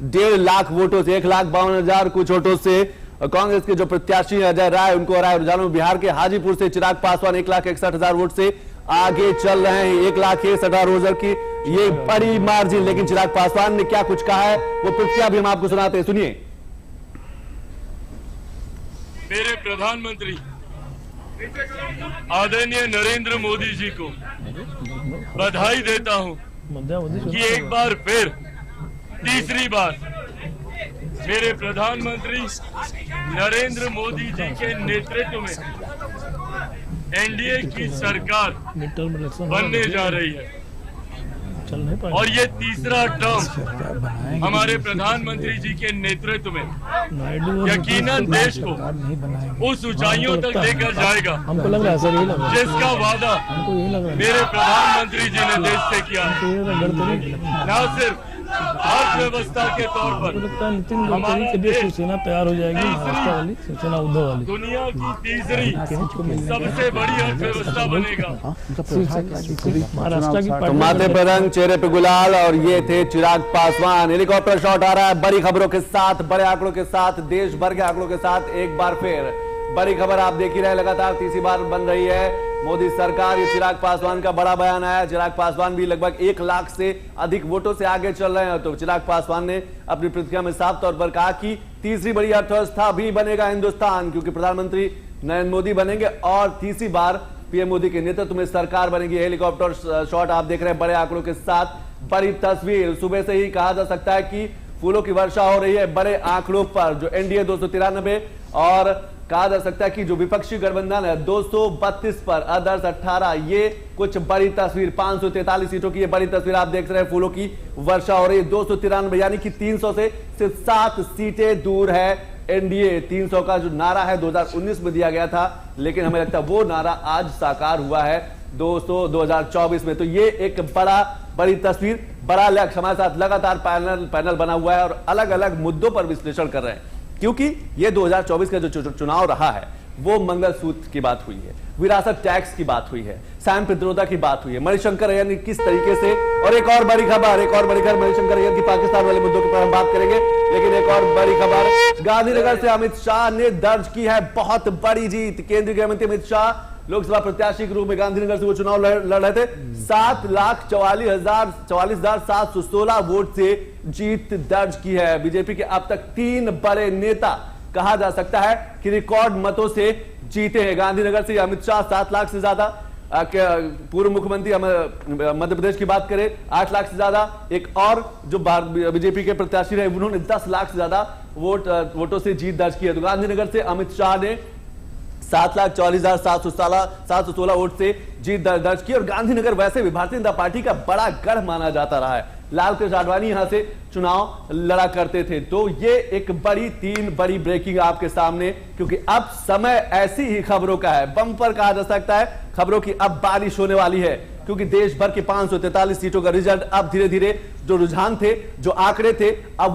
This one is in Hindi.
1.5 लाख वोटों से, 1,52,000 कुछ वोटों से कांग्रेस के जो प्रत्याशी अजय राय उनको हराया। रुझानों में बिहार के हाजीपुर से चिराग पासवान 1,61,000 वोट से आगे चल रहे हैं। 1,61,000 की ये बड़ी मार्जिन। लेकिन चिराग पासवान ने क्या कुछ कहा है वो प्रतिक्रिया भी हम आपको सुनाते हैं, सुनिए। मेरे प्रधानमंत्री आदरणीय नरेंद्र मोदी जी को बधाई देता हूं कि एक बार फिर तीसरी बार मेरे प्रधानमंत्री नरेंद्र मोदी जी के नेतृत्व में एनडीए की सरकार बनने जा रही है और ये तीसरा टर्म हमारे प्रधानमंत्री जी के नेतृत्व में यकीनन देश को उस ऊंचाइयों तक लेकर जाएगा हमको लग रहा है सर, जिसका वादा मेरे प्रधानमंत्री जी ने देश से किया है। न सिर्फ अर्थव्यवस्था के तौर पर हमारे देश शिवसेना तैयार हो जाएगी, महाराष्ट्र वाली शिवसेना, उद्धव वाली दुनिया की तीसरी सबसे बड़ी अर्थव्यवस्था बनेगा। महाराष्ट्र की माथे पर रंग, चेहरे पे गुलाल, और ये थे चिराग पासवान। हेलीकॉप्टर शॉट आ रहा है बड़ी खबरों के साथ, बड़े आंकड़ों के साथ, देश भर के आंकड़ों के साथ। एक बार फिर बड़ी खबर आप देख ही रहे, लगातार तीसरी बार बन रही है मोदी सरकार। ये चिराग पासवान का बड़ा बयान आया। चिराग पासवान भी लगभग 1 लाख से अधिक वोटों से आगे चल रहे हैं। तो चिराग पासवान ने अपनी प्रतिक्रिया में साफ तौर पर कहा कि तीसरी बड़ी अर्थव्यवस्था भी बनेगा हिंदुस्तान, क्योंकि प्रधानमंत्री नरेंद्र मोदी बनेंगे और तीसरी बार पीएम मोदी के नेतृत्व में सरकार बनेगी। हेलीकॉप्टर शॉट आप देख रहे हैं बड़े आंकड़ों के साथ, बड़ी तस्वीर। सुबह से ही कहा जा सकता है कि फूलों की वर्षा हो रही है बड़े आंकड़ों पर। जो एनडीए 293 और कहा जा सकता है कि जो विपक्षी गठबंधन है 232 पर, अदर्स 18, ये कुछ बड़ी तस्वीर। 543 सीटों की ये बड़ी तस्वीर आप देख रहे हैं। फूलों की वर्षा हो रही है। 293 यानी कि 300 से सिर्फ 7 सीटें दूर है एनडीए। 300 का जो नारा है 2019 में दिया गया था, लेकिन हमें लगता है वो नारा आज साकार हुआ है 2024 में। तो ये एक बड़ी तस्वीर, बड़ा लक्ष्य। हमारे साथ लगातार पैनल बना हुआ है और अलग अलग मुद्दों पर विश्लेषण कर रहे हैं, क्योंकि ये 2024 का जो चुनाव रहा है वो मंगलसूत्र की बात हुई है, विरासत टैक्स की बात हुई है, सैम पित्रोदा की बात हुई है, मणिशंकर अय्यर ने किस तरीके से, और एक और बड़ी खबर मणिशंकर अय्यर की पाकिस्तान वाले मुद्दों के पर हम बात करेंगे। लेकिन एक और बड़ी खबर, गांधीनगर से अमित शाह ने दर्ज की है बहुत बड़ी जीत। केंद्रीय गृह मंत्री अमित शाह लोकसभा प्रत्याशी के रूप में गांधीनगर से वो चुनाव लड़ रहे थे। 7,44,716 वोट से जीत दर्ज की है। बीजेपी के अब तक 3 बड़े नेता कहा जा सकता है कि रिकॉर्ड मतों से जीते हैं। गांधीनगर से अमित शाह 7 लाख से ज्यादा, पूर्व मुख्यमंत्री मध्य प्रदेश की बात करें 8 लाख से ज्यादा, एक और जो बीजेपी के प्रत्याशी रहे उन्होंने 10 लाख से ज्यादा वोटों से जीत दर्ज की है। तो गांधीनगर से अमित शाह ने 7,44,716 वोट से जीत दर्ज की। और गांधीनगर वैसे भी भारतीय जनता पार्टी का बड़ा गढ़ माना जाता रहा है। लाल कृष्ण आडवाणी यहां से चुनाव लड़ा करते थे। तो ये एक 3 बड़ी ब्रेकिंग आपके सामने, क्योंकि अब समय ऐसी ही खबरों का है, बम्पर कहा जा सकता है। खबरों की अब बारिश होने वाली है, क्योंकि देश भर के 543 सीटों का रिजल्ट अब धीरे धीरे, जो रुझान थे, जो आंकड़े थे, अब